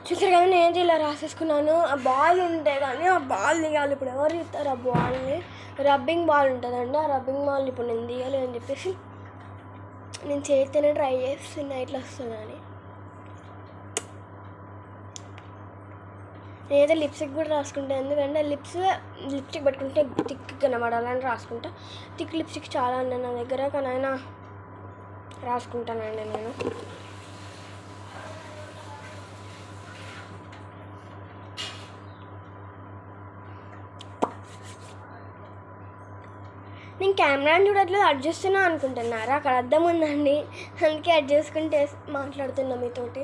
చూసారు కదా, నేను ఇలా రాసేసుకున్నాను. ఆ బాల్ ఉంటే కానీ ఆ బాల్ తీయాలి. ఇప్పుడు ఎవరు తీస్తారు ఆ బాల్ని? రబ్బింగ్ బాల్ ఉంటుందండి, ఆ రబ్బింగ్ బాల్ ఇప్పుడు నేను తీయాలి అని చెప్పేసి నేను చేస్తేనే ట్రై చేస్తున్నా ఇట్లా వస్తుందని. నేనైతే లిప్స్టిక్ కూడా రాసుకుంటాను, ఎందుకంటే లిప్స్టిక్ పెట్టుకుంటే థిక్ కనబడాలని రాసుకుంటా. థిక్ లిప్స్టిక్ చాలా ఉన్నాయి నా దగ్గర, కానీ అయినా రాసుకుంటానండి నేను. నేను కెమెరాని చూడట్లేదు, అడ్జస్ట్ చేస్తున్నా అనుకుంటున్నారా? అక్కడ అద్దం ఉందండి, అందుకే అడ్జస్ట్ చేసుకుంటే మాట్లాడుతున్నా మీతోటి.